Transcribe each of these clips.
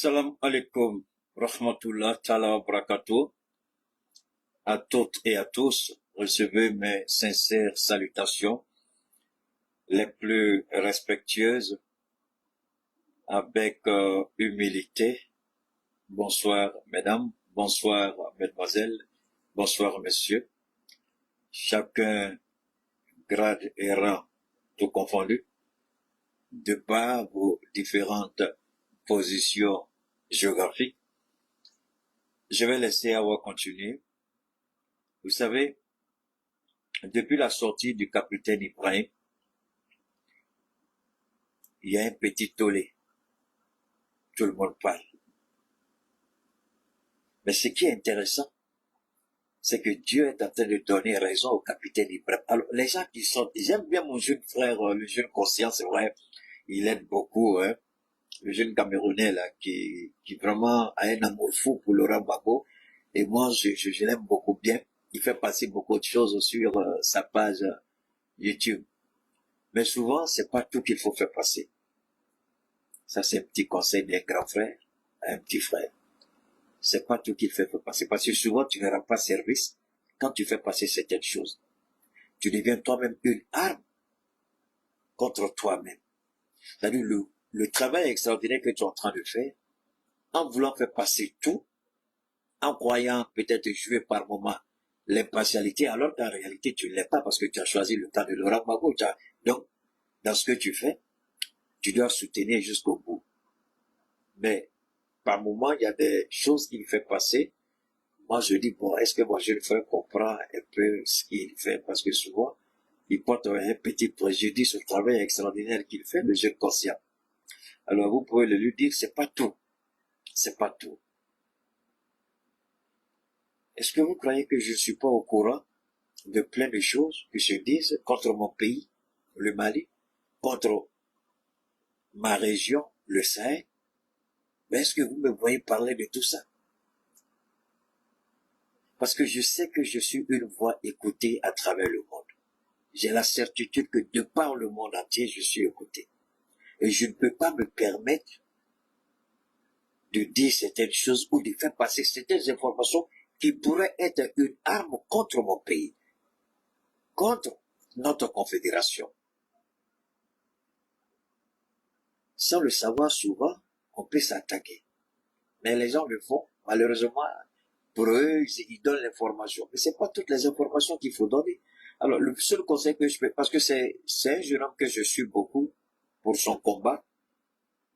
Salam alaikum, rahmatullah ta'ala wa barakatuh. À toutes et à tous, recevez mes sincères salutations, les plus respectueuses, avec humilité. Bonsoir mesdames, bonsoir mesdemoiselles, bonsoir messieurs. Chacun grade et rang tout confondu, de par vos différentes positions géographiques. Je vais laisser Awa continuer. Vous savez, depuis la sortie du capitaine Ibrahim, il y a un petit tollé. Tout le monde parle. Mais ce qui est intéressant, c'est que Dieu est en train de donner raison au capitaine Ibrahim. Alors, les gens qui sont, j'aime bien mon jeune frère, le jeune conscient, c'est vrai, il aide beaucoup, hein, le jeune Camerounais, là, qui vraiment a un amour fou pour Laurent Gbagbo. Et moi, je l'aime beaucoup bien. Il fait passer beaucoup de choses sur sa page YouTube. Mais souvent, c'est pas tout qu'il faut faire passer. Ça, c'est un petit conseil d'un grand frère à un petit frère. C'est pas tout qu'il fait passer. Parce que souvent, tu ne rends pas service quand tu fais passer certaines choses. Tu deviens toi-même une arme contre toi-même. C'est-à-dire le travail extraordinaire que tu es en train de faire, en voulant faire passer tout, en croyant peut-être jouer par moment l'impartialité, alors qu'en réalité, tu ne l'es pas parce que tu as choisi le temps de Laurent Gbagbo. Donc, dans ce que tu fais, tu dois soutenir jusqu'au bout. Mais, par moment, il y a des choses qu'il fait passer. Moi, je dis, bon, est-ce que moi, je le fais comprendre un peu ce qu'il fait? Parce que souvent, il porte un petit préjudice au travail extraordinaire qu'il fait, le jeune conscient. Alors, vous pouvez le lui dire, c'est pas tout. C'est pas tout. Est-ce que vous croyez que je suis pas au courant de plein de choses qui se disent contre mon pays, le Mali, contre ma région, le Sahel? Mais est-ce que vous me voyez parler de tout ça? Parce que je sais que je suis une voix écoutée à travers le monde. J'ai la certitude que de par le monde entier, je suis écouté. Et je ne peux pas me permettre de dire certaines choses ou de faire passer certaines informations qui pourraient être une arme contre mon pays, contre notre confédération. Sans le savoir souvent, on peut s'attaquer. Mais les gens le font, malheureusement, pour eux, ils donnent l'information. Mais c'est pas toutes les informations qu'il faut donner. Alors, le seul conseil que je peux, parce que c'est un jeune homme que je suis beaucoup pour son combat,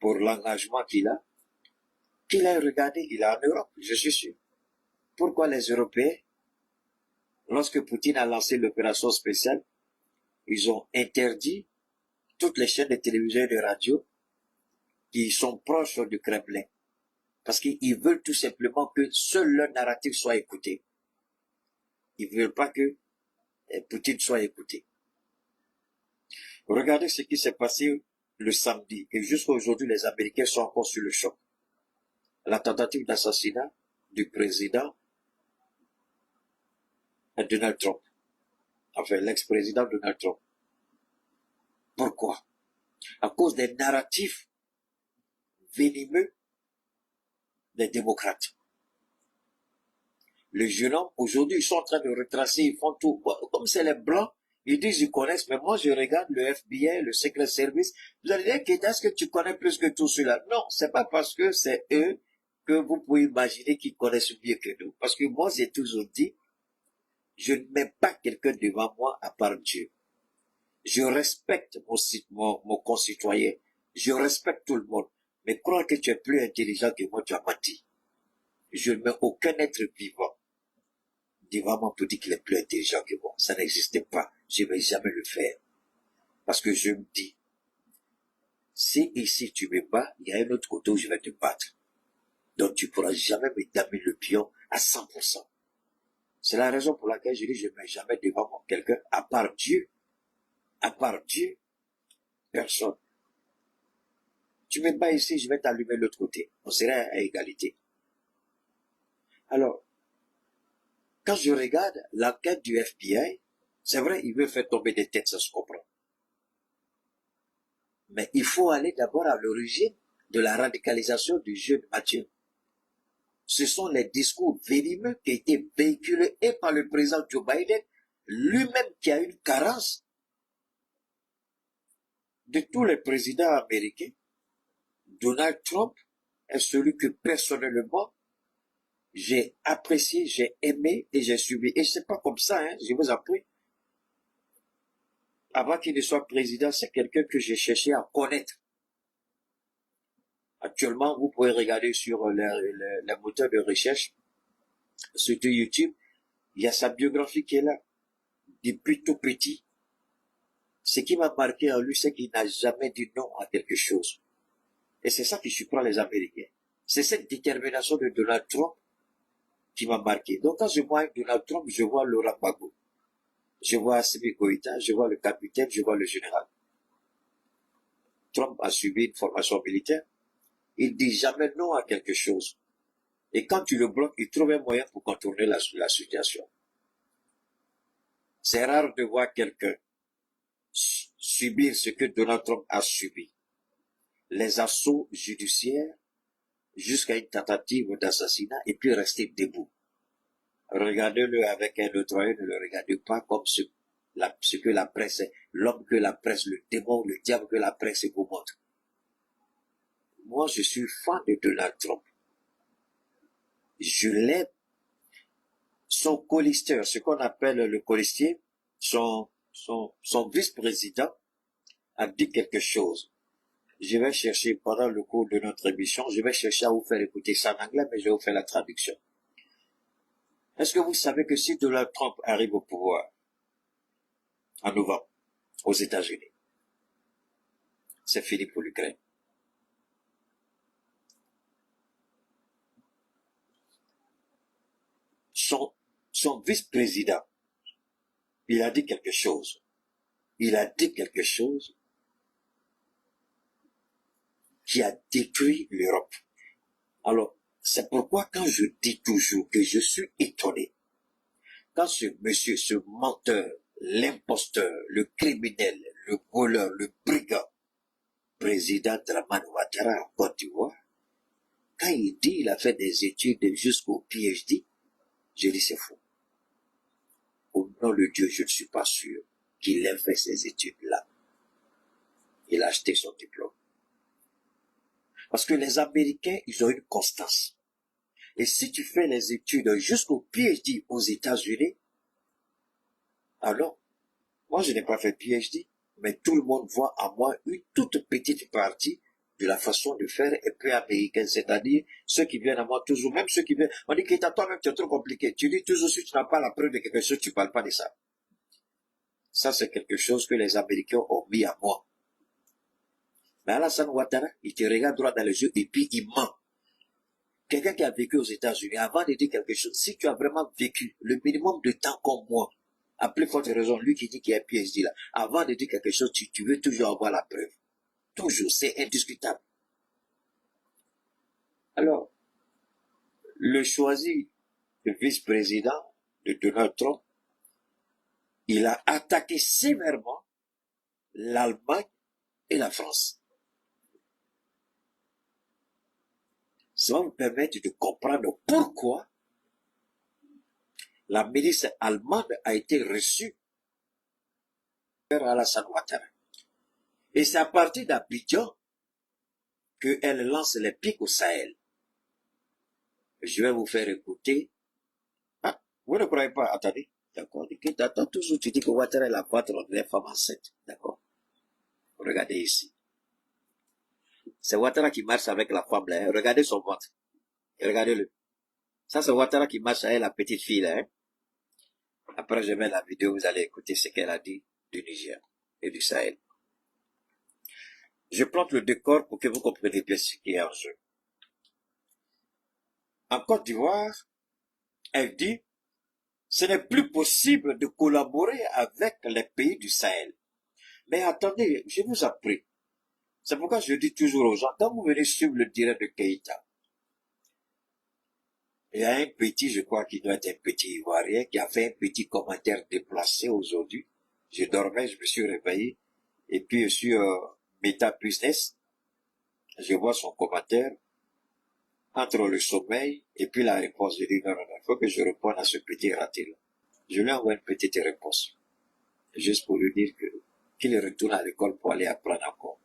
pour l'engagement qu'il a regardé, il est en Europe, je suis sûr. Pourquoi les Européens, lorsque Poutine a lancé l'opération spéciale, ils ont interdit toutes les chaînes de télévision et de radio qui sont proches du Kremlin. Parce qu'ils veulent tout simplement que seul leur narratif soit écouté. Ils ne veulent pas que Poutine soit écouté. Regardez ce qui s'est passé le samedi. Et jusqu'à aujourd'hui, les Américains sont encore sur le choc. La tentative d'assassinat du président Donald Trump. Enfin, l'ex-président Donald Trump. Pourquoi? À cause des narratifs venimeux des démocrates. Les jeune homme, aujourd'hui, ils sont en train de retracer, ils font tout. Comme c'est les blancs, ils disent ils connaissent, mais moi je regarde le FBI, le Secret Service. Vous allez dire, est-ce que tu connais plus que tout cela? Non, c'est pas parce que c'est eux que vous pouvez imaginer qu'ils connaissent mieux que nous. Parce que moi, j'ai toujours dit, je ne mets pas quelqu'un devant moi à part Dieu. Je respecte mon concitoyen. Je respecte tout le monde. Mais crois que tu es plus intelligent que moi, tu as menti. Je ne mets aucun être vivant devant moi pour dire qu'il est plus intelligent que moi. Ça n'existe pas. Je ne vais jamais le faire. Parce que je me dis, si ici tu me bats, il y a un autre côté où je vais te battre. Donc tu ne pourras jamais me damer le pion à 100%. C'est la raison pour laquelle je dis, je ne mets jamais devant moi quelqu'un, à part Dieu. À part Dieu, personne. Tu me bats ici, je vais t'allumer de l'autre côté. On serait à égalité. Alors, quand je regarde l'enquête du FBI, c'est vrai, il veut faire tomber des têtes, ça se comprend. Mais il faut aller d'abord à l'origine de la radicalisation du jeune Mathieu. Ce sont les discours venimeux qui ont été véhiculés et par le président Joe Biden, lui-même qui a une carence de tous les présidents américains. Donald Trump est celui que personnellement j'ai apprécié, j'ai aimé et j'ai suivi. Et c'est pas comme ça, hein, je vous en prie. Avant qu'il ne soit président, c'est quelqu'un que j'ai cherché à connaître. Actuellement, vous pouvez regarder sur les moteurs de recherche, sur YouTube, il y a sa biographie qui est là, depuis tout petit. Ce qui m'a marqué en lui, c'est qu'il n'a jamais dit non à quelque chose. Et c'est ça qui surprend les Américains. C'est cette détermination de Donald Trump qui m'a marqué. Donc quand je vois Donald Trump, je vois Laurent Gbagbo, je vois Assimi Goïta, je vois le capitaine, je vois le général. Trump a subi une formation militaire. Il dit jamais non à quelque chose. Et quand tu le bloques, il trouve un moyen pour contourner la situation. C'est rare de voir quelqu'un subir ce que Donald Trump a subi. Les assauts judiciaires jusqu'à une tentative d'assassinat et puis rester debout. Regardez-le avec un autre œil, ne le regardez pas comme ce que la presse est, l'homme que la presse, le démon, le diable que la presse vous montre. Moi, je suis fan de Donald Trump. Je l'aime. Son colistier, ce qu'on appelle le colistier, son vice-président a dit quelque chose. Je vais chercher, pendant le cours de notre émission, je vais chercher à vous faire écouter ça en anglais, mais je vais vous faire la traduction. Est-ce que vous savez que si Donald Trump arrive au pouvoir en novembre aux États-Unis, c'est fini pour l'Ukraine? Son vice-président, il a dit quelque chose. Il a dit quelque chose qui a détruit l'Europe. Alors, c'est pourquoi quand je dis toujours que je suis étonné, quand ce monsieur, ce menteur, l'imposteur, le criminel, le voleur, le brigand, président Dramane Ouattara en Côte d'Ivoire, quand il dit qu'il a fait des études jusqu'au PhD, je dis c'est faux. Au nom de Dieu, je ne suis pas sûr qu'il ait fait ces études-là. Il a acheté son diplôme. Parce que les Américains, ils ont une constance. Et si tu fais les études jusqu'au PhD aux États-Unis, alors, moi je n'ai pas fait PhD, mais tout le monde voit en moi une toute petite partie de la façon de faire et peu américaine, c'est-à-dire ceux qui viennent à moi toujours, même ceux qui viennent, on dit que toi-même tu es trop compliqué, tu dis toujours si tu n'as pas la preuve de quelque chose, tu ne parles pas de ça. Ça c'est quelque chose que les Américains ont mis à moi. Mais Alassane Ouattara, il te regarde droit dans les yeux et puis il ment. Quelqu'un qui a vécu aux États-Unis, avant de dire quelque chose, si tu as vraiment vécu le minimum de temps comme moi, à plus forte raison, lui qui dit qu'il y a un PhD là, avant de dire quelque chose, tu veux toujours avoir la preuve. Toujours, c'est indiscutable. Alors, le choisi de vice-président de Donald Trump, il a attaqué sévèrement l'Allemagne et la France. Ça va vous permettre de comprendre pourquoi la milice allemande a été reçue par Alassane Ouattara. Et c'est à partir d'Abidjan qu'elle lance les pics au Sahel. Je vais vous faire écouter. Ah, vous ne croyez pas? Attendez. D'accord. Attends, toujours tu dis que Ouattara est la patronne des femmes enceintes. D'accord. Regardez ici. C'est Ouattara qui marche avec la femme là. Hein. Regardez son ventre. Et regardez-le. Ça, c'est Ouattara qui marche avec la petite fille là. Hein. Après, je mets la vidéo, vous allez écouter ce qu'elle a dit du Niger et du Sahel. Je plante le décor pour que vous compreniez bien ce qui est en jeu. En Côte d'Ivoire, elle dit, ce n'est plus possible de collaborer avec les pays du Sahel. Mais attendez, je vous en prie. C'est pourquoi je dis toujours aux gens, quand vous venez suivre le direct de Keïta, il y a un petit, je crois qu'il doit être un petit Ivoirien, qui a fait un petit commentaire déplacé aujourd'hui. Je dormais, je me suis réveillé, et puis sur Meta Business, Je vois son commentaire entre le sommeil et puis la réponse. Je dis non, non, non, il faut que je réponde à ce petit raté-là. Je lui envoie une petite réponse, juste pour lui dire qu'il retourne à l'école pour aller apprendre encore.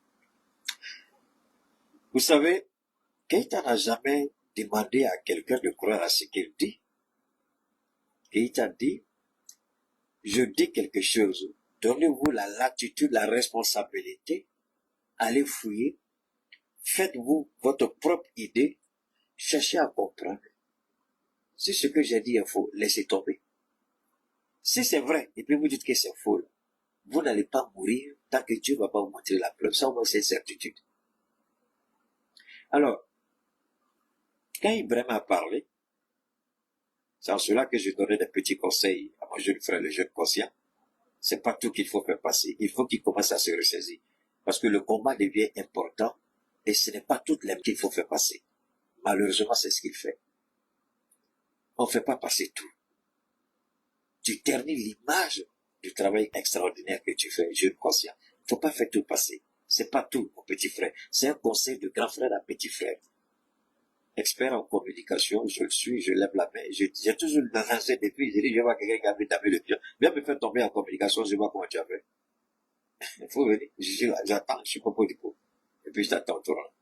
Vous savez, Keïta n'a jamais demandé à quelqu'un de croire à ce qu'il dit. Keïta dit, je dis quelque chose, donnez-vous la latitude, la responsabilité, allez fouiller, faites-vous votre propre idée, cherchez à comprendre. Si ce que j'ai dit est faux, laissez tomber. Si c'est vrai, et puis vous dites que c'est faux, vous n'allez pas mourir tant que Dieu ne va pas vous montrer la preuve. Ça, c'est une certitude. Alors, quand Ibrahim a parlé, c'est en cela que je donnais des petits conseils à mon jeune frère, le jeune conscient. C'est pas tout qu'il faut faire passer. Il faut qu'il commence à se ressaisir. Parce que le combat devient important et ce n'est pas toutes les qu'il faut faire passer. Malheureusement, c'est ce qu'il fait. On ne fait pas passer tout. Tu ternis l'image du travail extraordinaire que tu fais, jeune conscient. Il ne faut pas faire tout passer. C'est pas tout, mon petit frère. C'est un conseil de grand frère à petit frère. Expert en communication, je le suis, je lève la main. J'ai toujours lancé des filles, j'ai dit, je vois quelqu'un qui a mis taper le pied. Viens me faire tomber en communication, je vois comment tu as fait. Il faut venir. Je suis là, j'attends, je suis pas pour du coup. Et puis je t'attends au tournant.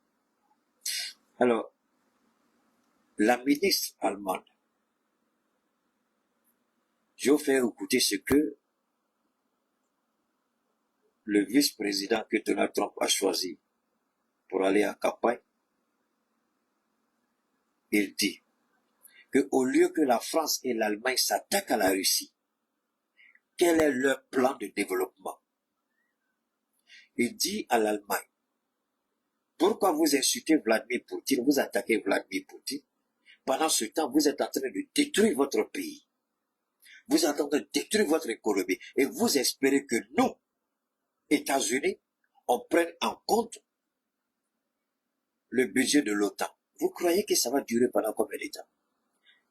Alors, la ministre allemande, je vais vous faire écouter ce que le vice-président que Donald Trump a choisi pour aller en campagne, il dit que au lieu que la France et l'Allemagne s'attaquent à la Russie, quel est leur plan de développement? Il dit à l'Allemagne, pourquoi vous insultez Vladimir Poutine, vous attaquez Vladimir Poutine? Pendant ce temps, vous êtes en train de détruire votre pays. Vous êtes en train de détruire votre économie. Et vous espérez que nous, États-Unis, on prenne en compte le budget de l'OTAN. Vous croyez que ça va durer pendant combien de temps?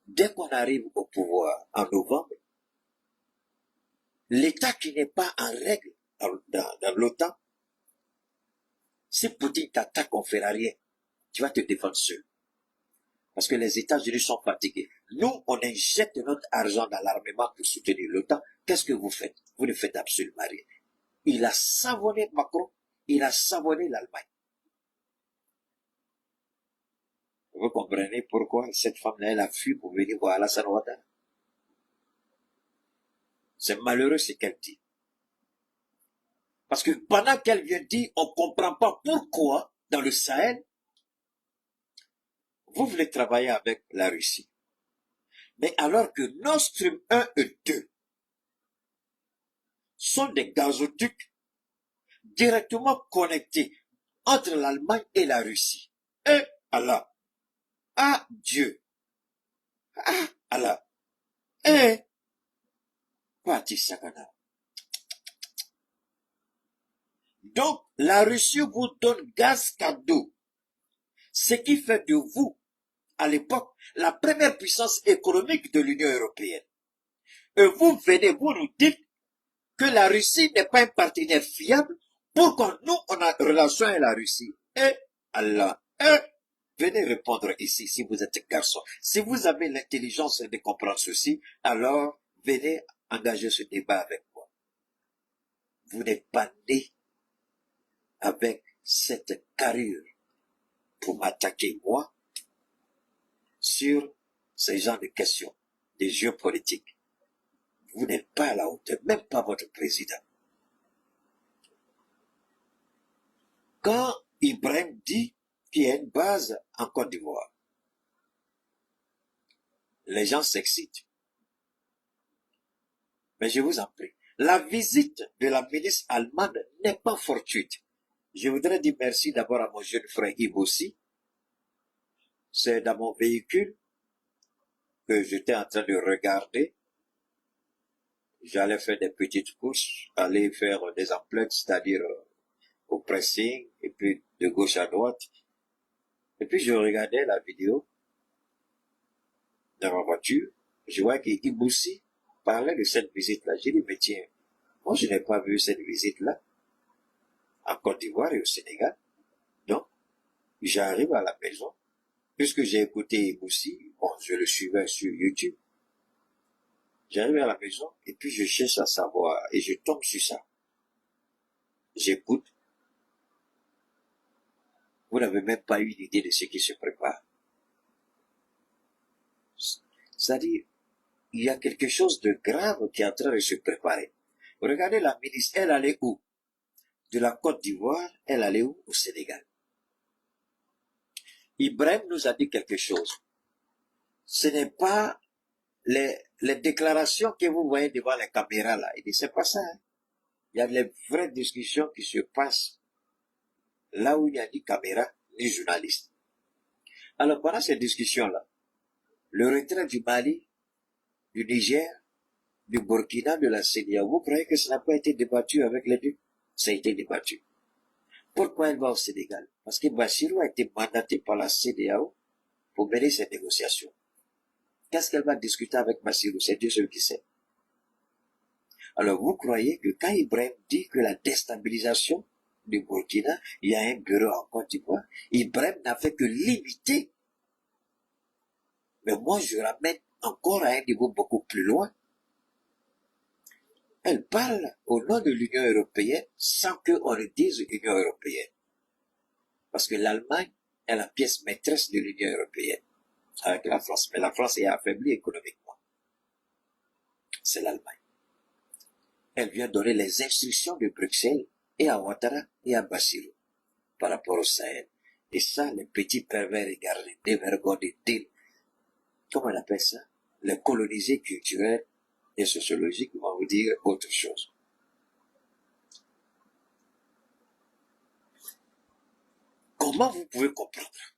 Dès qu'on arrive au pouvoir en novembre, l'État qui n'est pas en règle dans l'OTAN, si Poutine t'attaque, on ne fera rien. Tu vas te défendre seul. Parce que les États-Unis sont fatigués. Nous, on injecte notre argent dans l'armement pour soutenir l'OTAN. Qu'est-ce que vous faites? Vous ne faites absolument rien. Il a savonné Macron, il a savonné l'Allemagne. Vous comprenez pourquoi cette femme-là, elle a fui pour venir voir Alassane Ouattara? C'est malheureux ce qu'elle dit. Parce que pendant qu'elle vient dire, on ne comprend pas pourquoi, dans le Sahel, vous voulez travailler avec la Russie. Mais alors que Nord Stream 1 et 2 sont des gazoducs directement connectés entre l'Allemagne et la Russie. Et Allah. Ah Dieu. Ah Allah. Et Pati Sakana. Donc, la Russie vous donne gaz cadeau. Ce qui fait de vous, à l'époque, la première puissance économique de l'Union européenne. Et vous venez, vous nous dites que la Russie n'est pas un partenaire fiable. Pourquoi nous, on a une relation avec la Russie? Et Allah, venez répondre ici si vous êtes garçon. Si vous avez l'intelligence de comprendre ceci, alors venez engager ce débat avec moi. Vous n'êtes pas né avec cette carrure pour m'attaquer moi sur ces genres de questions, des jeux politiques. Vous n'êtes pas à la hauteur, même pas votre président. Quand Ibrahim dit qu'il y a une base en Côte d'Ivoire, les gens s'excitent. Mais je vous en prie, la visite de la ministre allemande n'est pas fortuite. Je voudrais dire merci d'abord à mon jeune frère Ibossi. C'est dans mon véhicule que j'étais en train de regarder. J'allais faire des petites courses, aller faire des emplettes, c'est-à-dire au pressing, et puis de gauche à droite. Et puis je regardais la vidéo dans ma voiture. Je vois qu'Ibossi parlait de cette visite-là. J'ai dit, mais tiens, moi je n'ai pas vu cette visite-là en Côte d'Ivoire et au Sénégal. Non. J'arrive à la maison, puisque j'ai écouté aussi, bon, je le suivais sur YouTube. J'arrive à la maison et puis je cherche à savoir et je tombe sur ça. J'écoute. Vous n'avez même pas eu l'idée de ce qui se prépare. C'est-à-dire, il y a quelque chose de grave qui est en train de se préparer. Regardez la ministre, elle allait où? De la Côte d'Ivoire, elle allait où? Au Sénégal. Ibrahim nous a dit quelque chose. Ce n'est pas les déclarations que vous voyez devant les caméras là. Il dit, c'est pas ça. Hein. Il y a les vraies discussions qui se passent là où il n'y a ni caméra, ni journaliste. Alors, pendant ces discussions-là, le retrait du Mali, du Niger, du Burkina, de la CEDEAO, vous croyez que ça n'a pas été débattu avec les deux? Ça a été débattu. Pourquoi elle va au Sénégal? Parce que Bassirou a été mandaté par la CEDEAO pour mener ces négociations. Qu'est-ce qu'elle va discuter avec Bassirou? C'est Dieu seul qui sait. Alors vous croyez que quand Ibrahim dit que la déstabilisation du Burkina, il y a un bureau en Côte d'Ivoire, Ibrahim n'a fait que limiter. Mais moi je ramène encore à un niveau beaucoup plus loin. Elle parle au nom de l'Union européenne sans qu'on le dise Union européenne. Parce que l'Allemagne est la pièce maîtresse de l'Union européenne avec la France. Mais la France est affaiblie économiquement. C'est l'Allemagne. Elle vient donner les instructions de Bruxelles et à Ouattara et à Bassirou par rapport au Sahel. Et ça, les petits pervers égarés, des vergons, des comment on appelle ça? Les colonisés culturels et sociologiques vont vous dire autre chose. Comment vous pouvez comprendre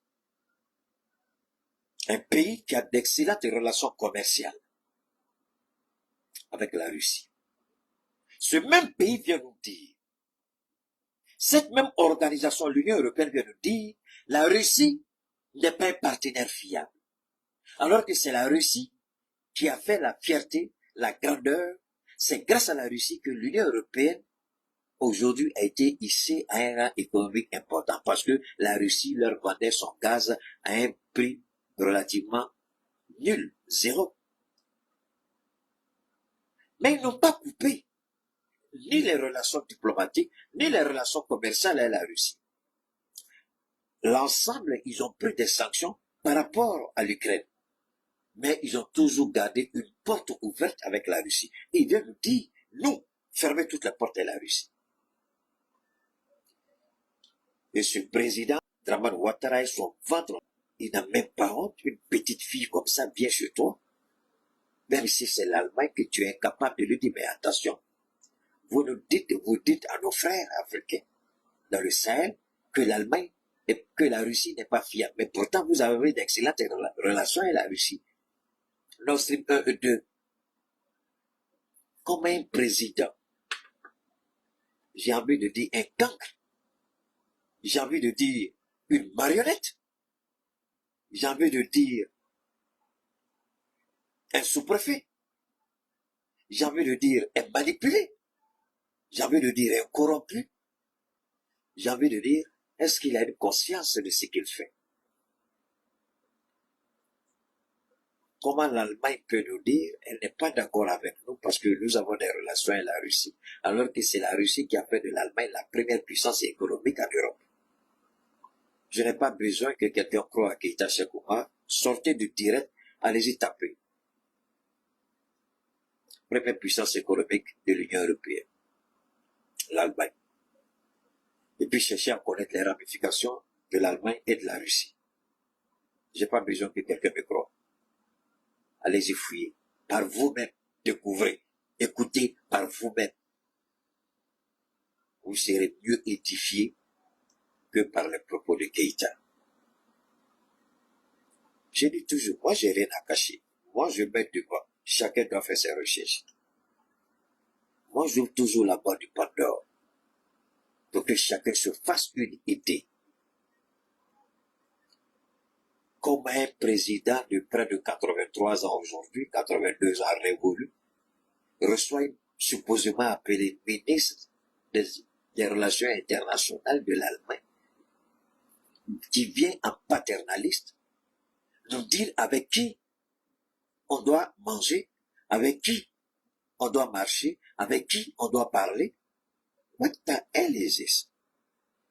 un pays qui a d'excellentes relations commerciales avec la Russie? Ce même pays vient nous dire, cette même organisation, l'Union européenne vient nous dire, la Russie n'est pas un partenaire fiable. Alors que c'est la Russie qui a fait la fierté, la grandeur. C'est grâce à la Russie que l'Union européenne, aujourd'hui, a été hissée à un rang économique important. Parce que la Russie leur vendait son gaz à un prix relativement nul, zéro. Mais ils n'ont pas coupé ni les relations diplomatiques, ni les relations commerciales avec la Russie. L'ensemble, ils ont pris des sanctions par rapport à l'Ukraine. Mais ils ont toujours gardé une porte ouverte avec la Russie. Et ils viennent nous dire, nous, fermez toutes les portes à la Russie. Et ce président, Draman Ouattara, son ventre, il n'a même pas honte. Une petite fille comme ça vient chez toi. Même si c'est l'Allemagne que tu es incapable de lui dire, mais attention, vous dites à nos frères africains dans le Sahel que l'Allemagne et que la Russie n'est pas fiable. Mais pourtant, vous avez d'excellentes relations avec la Russie. Nord Stream 1 et 2. Comme un président, j'ai envie de dire un cancre, j'ai envie de dire une marionnette, j'ai envie de dire un sous-préfet, j'ai envie de dire un manipulé, j'ai envie de dire un corrompu, j'ai envie de dire, est-ce qu'il a une conscience de ce qu'il fait? Comment l'Allemagne peut nous dire, elle n'est pas d'accord avec nous parce que nous avons des relations avec la Russie, alors que c'est la Russie qui a fait de l'Allemagne la première puissance économique en Europe. Je n'ai pas besoin que quelqu'un croie à Keïta Sékouma, sortez du direct, allez-y taper. Première puissance économique de l'Union européenne, l'Allemagne. Et puis chercher à connaître les ramifications de l'Allemagne et de la Russie. J'ai pas besoin que quelqu'un me croie. Allez-y fouiller. Par vous-même, découvrez. Écoutez par vous-même. Vous serez mieux édifié que par les propos de Keïta. Je dis toujours, moi j'ai rien à cacher. Moi je mets devant. Chacun doit faire ses recherches. Moi j'ouvre toujours la boîte du Pandore pour que chacun se fasse une idée. Comme un président de près de 83 ans aujourd'hui, 82 ans révolu, reçoit une supposément appelé ministre des Relations internationales de l'Allemagne. qui vient en paternaliste, nous dire avec qui on doit manger, avec qui on doit marcher, avec qui on doit parler.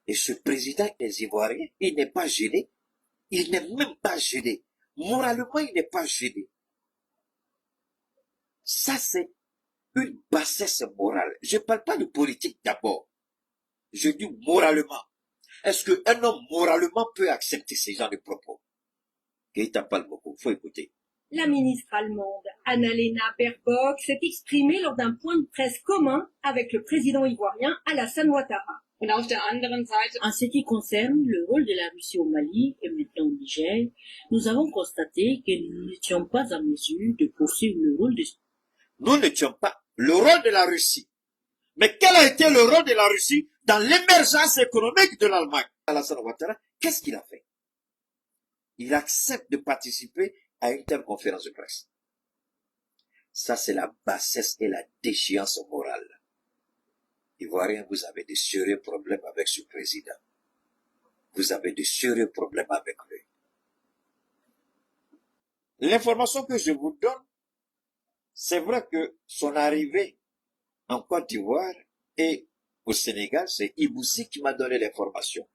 Et ce président des Ivoiriens, il n'est pas gêné. Il n'est même pas gêné. Moralement, il n'est pas gêné. Ça, c'est une bassesse morale. Je ne parle pas de politique d'abord. Je dis moralement. Est-ce qu'un homme moralement peut accepter ces genres de propos? Keïta parle beaucoup, il faut écouter. La ministre allemande Annalena Baerbock s'est exprimée lors d'un point de presse commun avec le président ivoirien Alassane Ouattara. En ce qui concerne le rôle de la Russie au Mali et maintenant au Niger, nous avons constaté que nous n'étions pas en mesure de poursuivre le rôle de... Nous n'étions pas le rôle de la Russie. Mais quel a été le rôle de la Russie dans l'émergence économique de l'Allemagne? Alassane Ouattara, qu'est-ce qu'il a fait? Il accepte de participer à une telle conférence de presse. Ça, c'est la bassesse et la déchéance morale. Ivoiriens, vous avez de sérieux problèmes avec ce président. Vous avez de sérieux problèmes avec lui. L'information que je vous donne, c'est vrai que son arrivée en Côte d'Ivoire et au Sénégal, c'est Iboussi qui m'a donné l'information.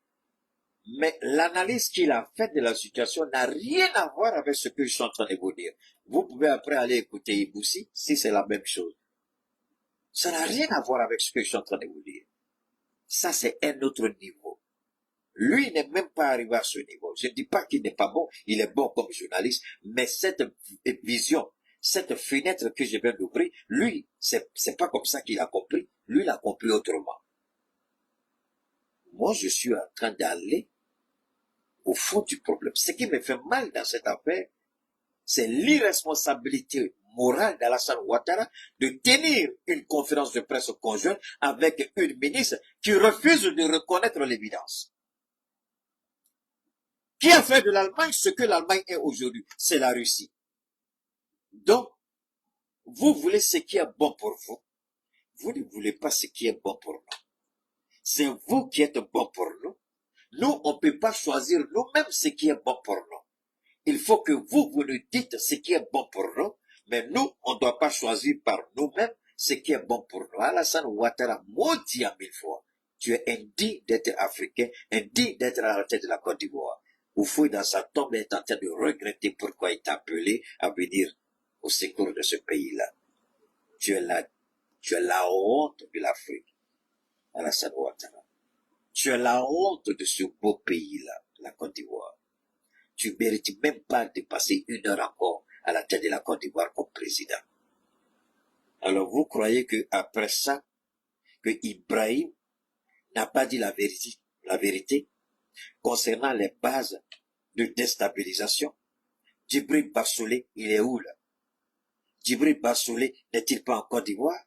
Mais l'analyse qu'il a faite de la situation n'a rien à voir avec ce que je suis en train de vous dire. Vous pouvez après aller écouter Iboussi si c'est la même chose. Ça n'a rien à voir avec ce que je suis en train de vous dire. Ça, c'est un autre niveau. Lui n'est même pas arrivé à ce niveau. Je ne dis pas qu'il n'est pas bon, il est bon comme journaliste, mais cette vision, cette fenêtre que je viens d'ouvrir, lui, c'est pas comme ça qu'il a compris. Lui, il a compris autrement. Moi, je suis en train d'aller au fond du problème. Ce qui me fait mal dans cette affaire, c'est l'irresponsabilité morale d'Alassane Ouattara de tenir une conférence de presse conjointe avec une ministre qui refuse de reconnaître l'évidence. Qui a fait de l'Allemagne ce que l'Allemagne est aujourd'hui? C'est la Russie. Donc, vous voulez ce qui est bon pour vous. Vous ne voulez pas ce qui est bon pour nous. C'est vous qui êtes bon pour nous. Nous, on ne peut pas choisir nous-mêmes ce qui est bon pour nous. Il faut que vous nous dites ce qui est bon pour nous, mais nous, on ne doit pas choisir par nous-mêmes ce qui est bon pour nous. Alassane Ouattara, maudit à 1000 fois. Tu es indigne d'être africain, indigne d'être à la tête de la Côte d'Ivoire. Oufouille dans sa tombe est en train de regretter pourquoi il t'a appelé à venir au secours de ce pays-là. Tu es la honte de l'Afrique, Alassane Ouattara. Tu es la honte de ce beau pays-là, la Côte d'Ivoire. Tu ne mérites même pas de passer 1 heure encore à la tête de la Côte d'Ivoire comme président. Alors vous croyez que après ça, que Ibrahim n'a pas dit la vérité concernant les bases de déstabilisation? Djibril Bassolé, il est où là? Djibril Bassolé n'est-il pas en Côte d'Ivoire?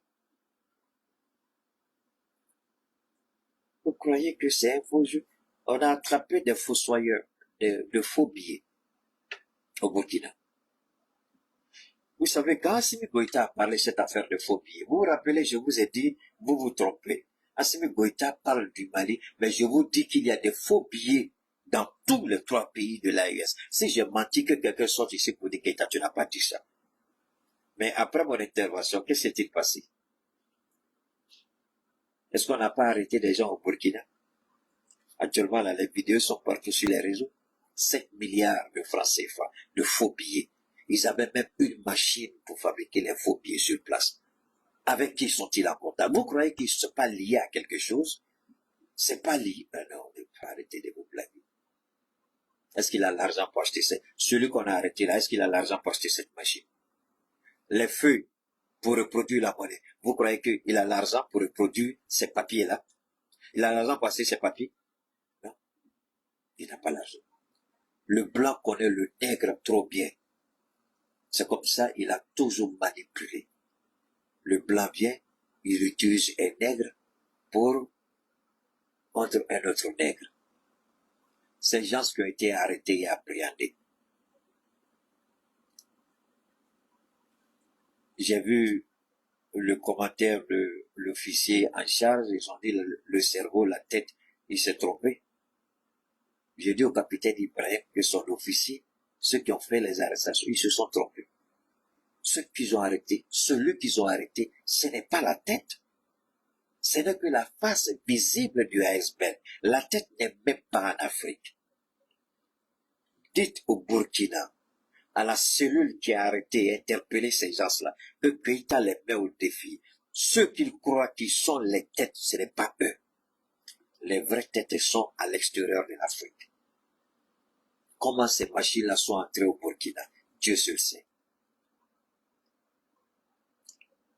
Vous croyez que c'est un faux jeu? On a attrapé des fossoyeurs, de faux billets au Burkina. Vous savez, quand Assimi Goïta a parlé de cette affaire de faux billets, vous vous rappelez, je vous ai dit, vous vous trompez. Assimi Goïta parle du Mali, mais je vous dis qu'il y a des faux billets dans tous les 3 pays de l'AES. Si j'ai menti que quelqu'un sorte ici pour dire Keïta, tu n'as pas dit ça. Mais après mon intervention, qu'est-ce qui s'est-il passé? Est-ce qu'on n'a pas arrêté des gens au Burkina? Actuellement, là, les vidéos sont partout sur les réseaux. 7 milliards de francs CFA de faux billets. Ils avaient même une machine pour fabriquer les faux billets sur place. Avec qui sont-ils en contact? Vous croyez qu'ils ne sont pas liés à quelque chose? C'est pas lié. Ben non, arrêtez de vous blaguer. Est-ce qu'il a l'argent pour acheter celui qu'on a arrêté là, est-ce qu'il a l'argent pour acheter cette machine? Les feuilles pour reproduire la monnaie. Vous croyez qu'il a l'argent pour reproduire ces papiers-là? Il a l'argent pour acheter ces papiers? Non. Il n'a pas l'argent. Le blanc connaît le nègre trop bien. C'est comme ça, il a toujours manipulé. Le blanc vient, il utilise un nègre contre un autre nègre. Ces gens qui ont été arrêtés et appréhendés. J'ai vu le commentaire de l'officier en charge, ils ont dit le cerveau, la tête, il s'est trompé. J'ai dit au capitaine Ibrahim que son officier, ceux qui ont fait les arrestations, ils se sont trompés. Ceux qu'ils ont arrêtés, celui qu'ils ont arrêté, ce n'est pas la tête. Ce n'est que la face visible du iceberg. La tête n'est même pas en Afrique. Dites au Burkina, à la cellule qui a arrêté et interpellé ces gens-là, que Keïta les met au défi. Ceux qu'ils croient qu'ils sont les têtes, ce n'est pas eux. Les vraies têtes sont à l'extérieur de l'Afrique. Comment ces machines-là sont entrées au Burkina? Dieu seul sait.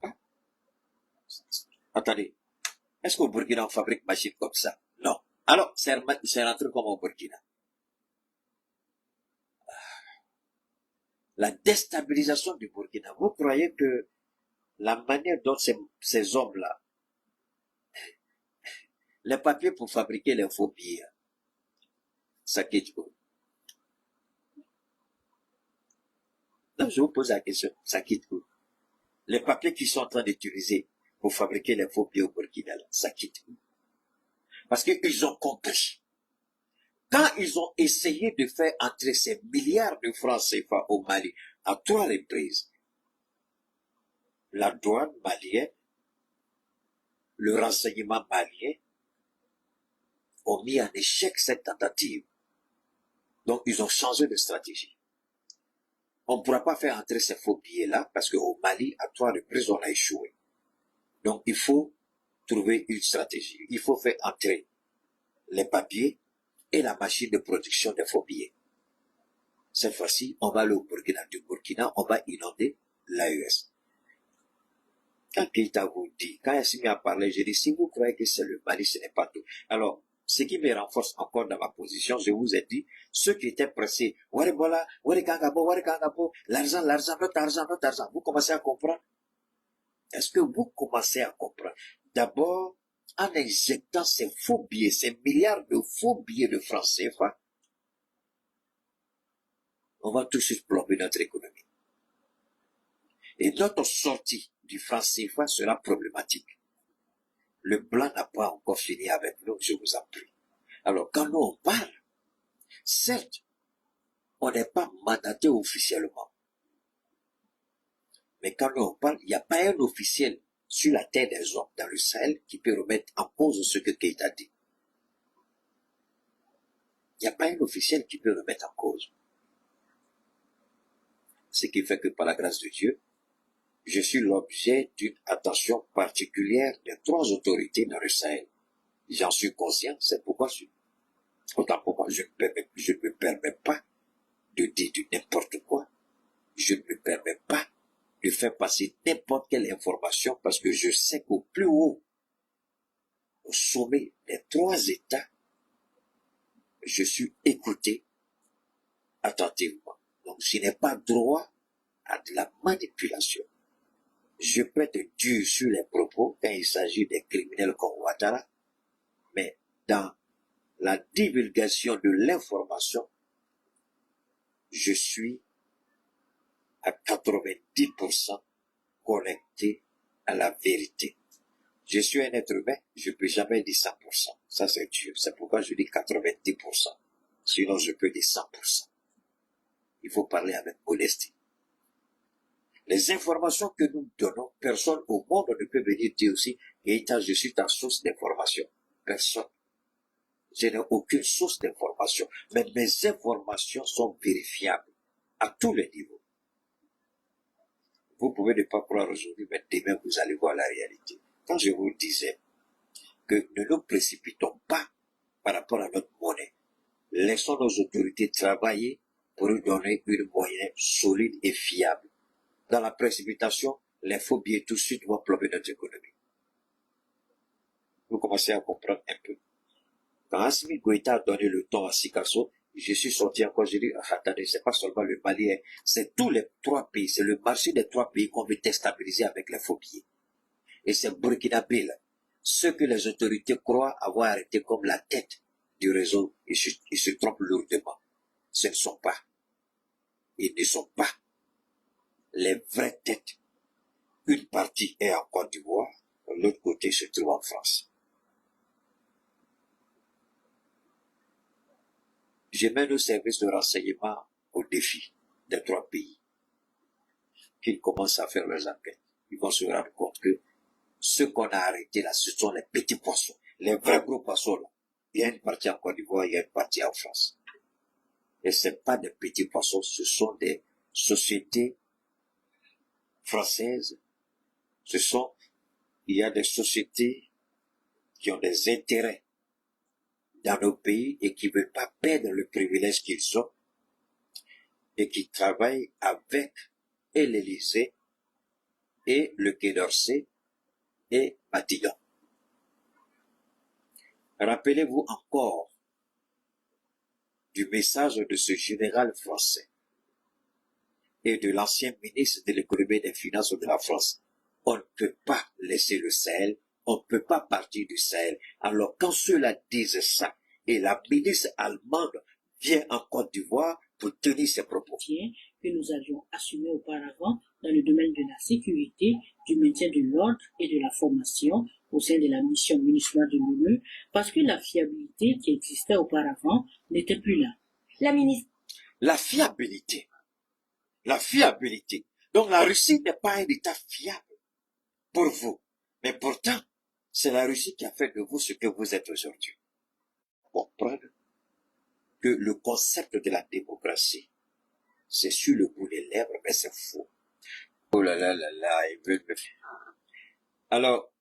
Hein? Attendez. Est-ce qu'au Burkina on fabrique machines comme ça? Non. Alors, c'est rentré comme au Burkina. La déstabilisation du Burkina. Vous croyez que la manière dont ces hommes-là, les papiers pour fabriquer les faux billets, ça quitte où? Donc, je vous pose la question, ça quitte où? Les papiers qu'ils sont en train d'utiliser pour fabriquer les faux billets au Burkina, ça quitte où? Parce qu'ils ont compris. Quand ils ont essayé de faire entrer ces milliards de francs CFA au Mali à 3 reprises, la douane malienne, le renseignement malien ont mis en échec cette tentative. Donc, ils ont changé de stratégie. On ne pourra pas faire entrer ces faux billets-là parce qu'au Mali, à 3 reprises, on a échoué. Donc, il faut trouver une stratégie. Il faut faire entrer les papiers et la machine de production des faux billets. Cette fois-ci, on va aller au Burkina. Du Burkina, on va inonder l'AES. Quand Keïta vous dit, quand Yassimi a parlé, j'ai dit, si vous croyez que c'est le Mali, ce n'est pas tout. Alors, ce qui me renforce encore dans ma position, je vous ai dit, ceux qui étaient pressés, l'argent, notre argent, vous commencez à comprendre? Est-ce que vous commencez à comprendre? D'abord, en injectant ces faux billets, ces milliards de faux billets de francs CFA, on va tout de suite plomber notre économie. Et notre sortie du franc CFA sera problématique. Le blanc n'a pas encore fini avec nous, je vous en prie. Alors, quand nous on parle, certes, on n'est pas mandaté officiellement. Mais quand nous on parle, il n'y a pas un officiel sur la terre des hommes dans le Sahel qui peut remettre en cause ce que Keïta dit. Il n'y a pas un officiel qui peut remettre en cause. Ce qui fait que par la grâce de Dieu, je suis l'objet d'une attention particulière des 3 autorités dans le Sahel. J'en suis conscient, c'est pourquoi autant pour moi, je ne me permets pas de dire du n'importe quoi. Je ne me permets pas de faire passer n'importe quelle information parce que je sais qu'au plus haut, au sommet des 3 États, je suis écouté attentivement. Donc, je n'ai pas droit à de la manipulation. Je peux être dur sur les propos quand il s'agit des criminels comme Ouattara, mais dans la divulgation de l'information, je suis à 90% connecté à la vérité. Je suis un être humain, je ne peux jamais dire 100%. Ça, c'est Dieu. C'est pourquoi je dis 90%. Sinon, je peux dire 100%. Il faut parler avec modestie. Les informations que nous donnons, personne au monde ne peut venir dire aussi, Keïta, je suis ta source d'information. Personne. Je n'ai aucune source d'information. Mais mes informations sont vérifiables à tous les niveaux. Vous pouvez ne pas croire aujourd'hui, mais demain vous allez voir la réalité. Quand je vous disais que ne nous précipitons pas par rapport à notre monnaie, laissons nos autorités travailler pour nous donner une monnaie solide et fiable. Dans la précipitation, les faux billets tout de suite vont plomber notre économie. Vous commencez à comprendre un peu. Quand Assimi Goïta a donné le ton à Sikasso, je suis sorti encore, j'ai dit, attendez, c'est pas seulement le Mali, c'est tous les 3 pays, c'est le marché des 3 pays qu'on veut déstabiliser avec les faux billets. Et c'est Burkinabé, là, ceux que les autorités croient avoir arrêté comme la tête du réseau, ils se trompent lourdement. Ce ne sont pas. Ils ne sont pas les vraies têtes. Une partie est en Côte d'Ivoire, l'autre côté se trouve en France. je mets nos services de renseignement au défi des 3 pays. Qu'ils commencent à faire leurs enquêtes. Ils vont se rendre compte que ceux qu'on a arrêtés là, ce sont les petits poissons. Les vrais gros poissons là. Il y a une partie en Côte d'Ivoire, il y a une partie en France. Et ce n'est pas des petits poissons, ce sont des sociétés françaises. Il y a des sociétés qui ont des intérêts dans nos pays et qui ne veulent pas perdre le privilège qu'ils ont et qui travaillent avec et l'Élysée et le Quai d'Orsay et Matignon. Rappelez-vous encore du message de ce général français et de l'ancien ministre de l'économie et des finances de la France. On ne peut pas laisser le Sahel, on ne peut pas partir du Sahel. Alors quand ceux-là disent ça, et la ministre allemande vient en Côte d'Ivoire pour tenir ses propos. Que nous avions assumé auparavant dans le domaine de la sécurité, du maintien de l'ordre et de la formation au sein de la mission municipale de l'ONU, parce que la fiabilité qui existait auparavant n'était plus là. La ministre. La fiabilité. La fiabilité. Donc la Russie n'est pas un État fiable pour vous. Mais pourtant, c'est la Russie qui a fait de vous ce que vous êtes aujourd'hui. Comprendre que le concept de la démocratie, c'est sur le bout des lèvres, mais c'est faux. Oh là là là là, ils veulent me... Alors,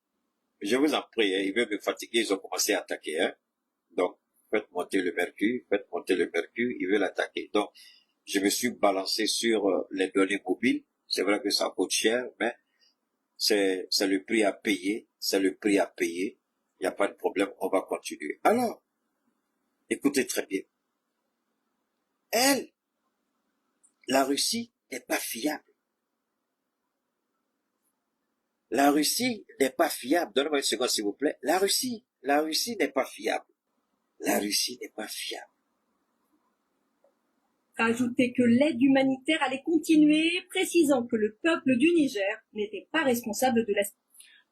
je vous en prie, ils veulent me fatiguer, ils ont commencé à attaquer. Hein? Donc, faites monter le mercure, ils veulent attaquer. Donc, je me suis balancé sur les données mobiles. C'est vrai que ça coûte cher, mais c'est le prix à payer. Il n'y a pas de problème, on va continuer. Alors, écoutez très bien. La Russie n'est pas fiable. La Russie n'est pas fiable. Donnez-moi une seconde, s'il vous plaît. La Russie n'est pas fiable. La Russie n'est pas fiable. Ajouter que l'aide humanitaire allait continuer, précisant que le peuple du Niger n'était pas responsable de la...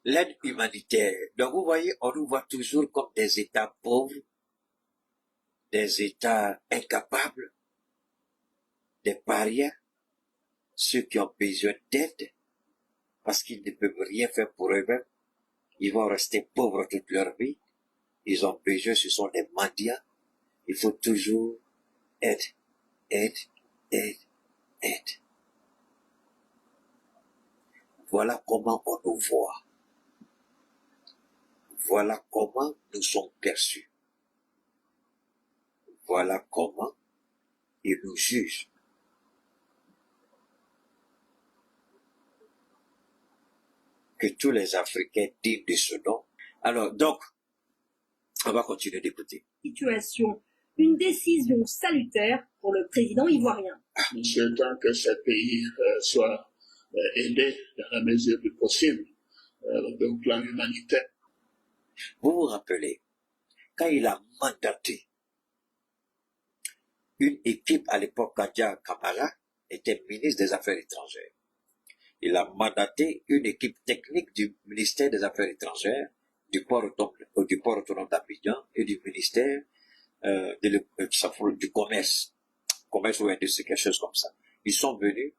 L'aide humanitaire. Donc vous voyez, on nous voit toujours comme des États pauvres, des États incapables, des parias, ceux qui ont besoin d'aide, parce qu'ils ne peuvent rien faire pour eux-mêmes. Ils vont rester pauvres toute leur vie. Ils ont besoin, ce sont des mendiants. Il faut toujours aide. Voilà comment on nous voit. Voilà comment nous sommes perçus. Voilà comment ils nous jugent. Que tous les Africains dignes de ce nom. Alors, donc, on va continuer d'écouter. Situation, une décision salutaire pour le président ivoirien. Nous souhaitons que ce pays soit aidé dans la mesure du possible d'un plan humanitaire. Vous vous rappelez, quand il a mandaté une équipe à l'époque, Kadia Kamara était ministre des Affaires étrangères. Il a mandaté une équipe technique du ministère des Affaires étrangères, du port autonome d'Abidjan et du ministère du commerce ou industrie, quelque chose comme ça. Ils sont venus,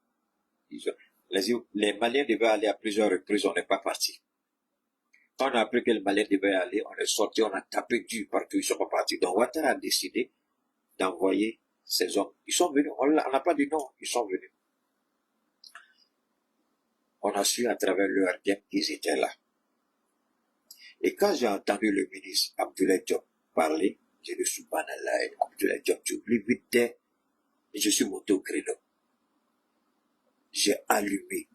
les Maliens devaient aller à plusieurs reprises, on n'est pas parti. Quand on a appris que les Maliens devaient aller, on est sorti, on a tapé dur partout, ils ne sont pas partis. Donc Ouattara a décidé d'envoyer ces hommes. Ils sont venus, on n'a pas dit non, ils sont venus. On a su à travers le RDM qu'ils étaient là. Et quand j'ai entendu le ministre Abdoulaye Diop parler, j'ai dit subhanallah, Abdoulaye Diop, tu oublies vite, et je suis monté au créneau. J'ai allumé.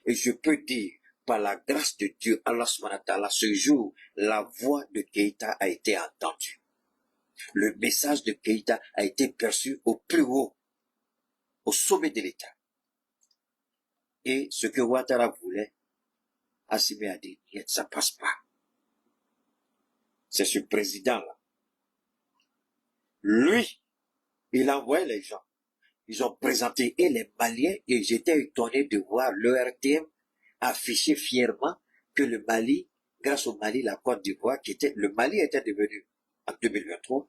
Et je peux dire, par la grâce de Dieu, Allah subhanahu wa ta'ala, ce jour, la voix de Keïta a été entendue. Le message de Keïta a été perçu au plus haut, au sommet de l'État. Et ce que Ouattara voulait, Assimi a dit, ça passe pas. C'est ce président-là. Lui, il a envoyé les gens. Ils ont présenté et les Maliens et j'étais étonné de voir le RTM afficher fièrement que le Mali, grâce au Mali, la Côte d'Ivoire, le Mali était devenu, en 2023,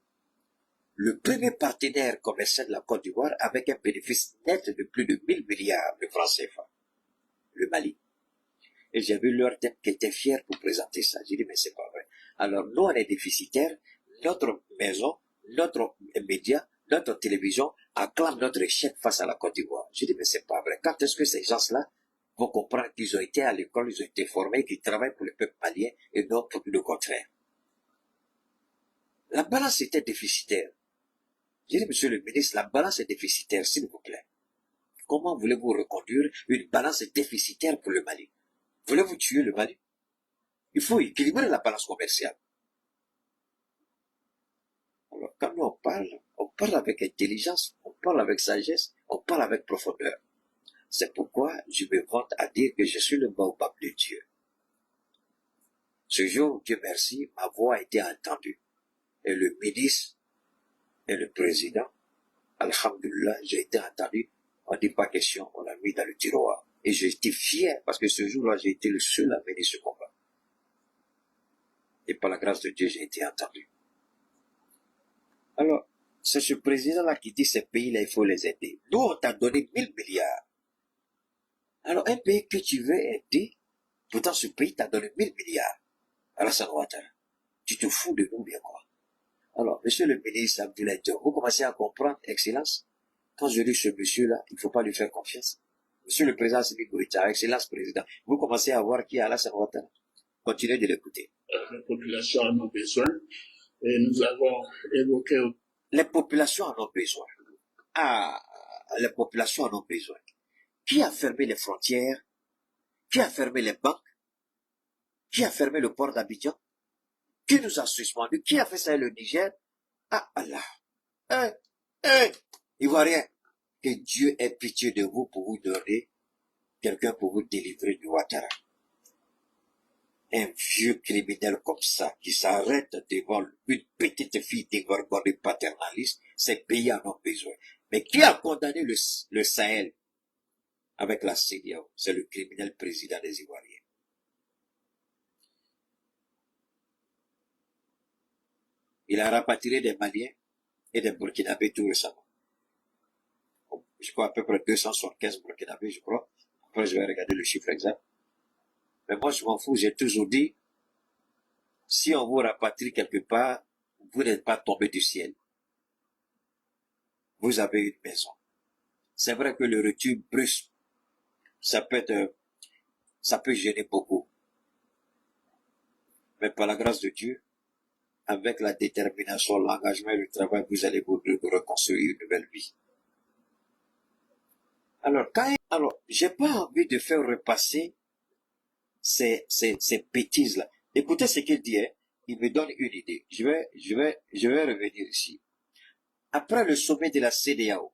le premier partenaire commercial de la Côte d'Ivoire avec un bénéfice net de plus de 1000 milliards de francs CFA, le Mali. Et j'ai vu leur tête qui était fière pour présenter ça. J'ai dit, mais c'est pas vrai. Alors, nous, on est déficitaires, notre maison, notre média, notre télévision acclame notre échec face à la Côte d'Ivoire. J'ai dit, mais c'est pas vrai. Quand est-ce que ces gens-là vont comprendre qu'ils ont été à l'école, ils ont été formés, qu'ils travaillent pour le peuple malien et non pour le contraire? La balance était déficitaire. J'ai dit, monsieur le ministre, la balance est déficitaire, s'il vous plaît. Comment voulez-vous reconduire une balance déficitaire pour le Mali? Voulez-vous tuer le Mali? Il faut équilibrer la balance commerciale. Alors, quand nous on parle avec intelligence, on parle avec sagesse, on parle avec profondeur. C'est pourquoi je me vante à dire que je suis le baobab de Dieu. Ce jour, Dieu merci, ma voix a été entendue. Et le ministre et le président, alhamdulillah, j'ai été entendu. On dit pas question, on l'a mis dans le tiroir. Et j'ai été fier parce que ce jour-là, j'ai été le seul à mener ce combat. Et par la grâce de Dieu, j'ai été entendu. Alors, c'est ce président-là qui dit ces pays-là, il faut les aider. Nous, on t'a donné 1000 milliards. Alors, un pays que tu veux aider, pourtant ce pays t'a donné 1000 milliards. Alassane Ouattara, tu te fous de nous bien quoi? Alors, monsieur le ministre Abdoulaye Diop, vous commencez à comprendre, Excellence, quand je dis ce monsieur-là, il ne faut pas lui faire confiance. Monsieur le président Simi Goïta, Excellence président, vous commencez à voir qui est Alassane Ouattara. Continuez de l'écouter. Les populations en ont besoin et nous avons évoqué... Les populations en ont besoin. Ah, les populations en ont besoin. Qui a fermé les frontières? Qui a fermé les banques? Qui a fermé le port d'Abidjan? Qui nous a suspendu? Qui a fait ça le Niger? Ah Allah! Ivoirien, que Dieu ait pitié de vous pour vous donner quelqu'un pour vous délivrer du Ouattara. Un vieux criminel comme ça, qui s'arrête devant une petite fille dévergondée paternaliste, ces pays en ont besoin. Mais qui a condamné le Sahel avec la CEDEAO? C'est le criminel président des Ivoiriens. Il a rapatrié des Maliens et des Burkinabés tout récemment. Je crois à peu près 275 Burkinabés, je crois. Après, je vais regarder le chiffre exact. Mais moi, je m'en fous, j'ai toujours dit, si on vous rapatrie quelque part, vous n'êtes pas tombé du ciel. Vous avez une maison. C'est vrai que le retour brusque, ça peut gêner beaucoup. Mais par la grâce de Dieu, avec la détermination, l'engagement et le travail, vous allez vous reconstruire une nouvelle vie. Alors, j'ai pas envie de faire repasser ces bêtises-là. Écoutez ce qu'il dit, hein. Il me donne une idée. Je vais revenir ici. Après le sommet de la CEDEAO,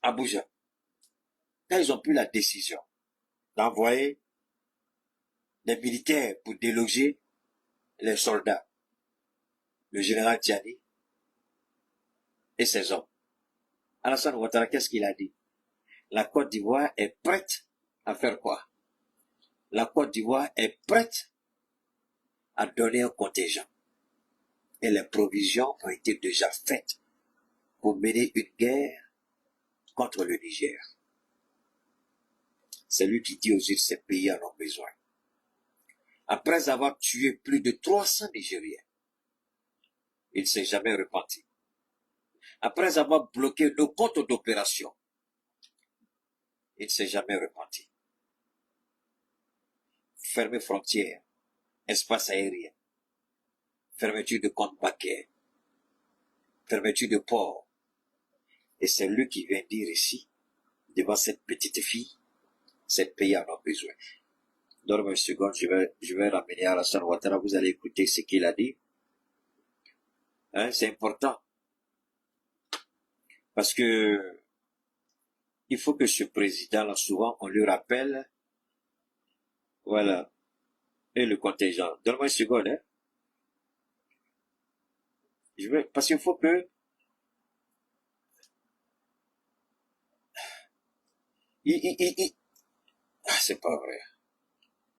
Abuja, quand ils ont pris la décision d'envoyer des militaires pour déloger les soldats, le général Tiani et ses hommes, Alassane Ouattara, qu'est-ce qu'il a dit? La Côte d'Ivoire est prête à faire quoi? La Côte d'Ivoire est prête à donner un contingent. Et les provisions ont été déjà faites pour mener une guerre contre le Niger. C'est lui qui dit aux autres, ces pays en ont besoin. Après avoir tué plus de 300 Nigériens, il ne s'est jamais repenti. Après avoir bloqué nos comptes d'opération, il ne s'est jamais repenti. Fermer frontières, espace aérien, fermeture de comptes bancaires, fermeture de ports. Et c'est lui qui vient dire ici, devant cette petite fille, cette pays en a besoin. Donne-moi une seconde, je vais ramener Alassane Ouattara, vous allez écouter ce qu'il a dit. Hein, c'est important. Parce que il faut que ce président-là, souvent, on lui rappelle, voilà, et le contingent. Donne-moi une seconde, hein. Parce qu'il faut que, c'est pas vrai.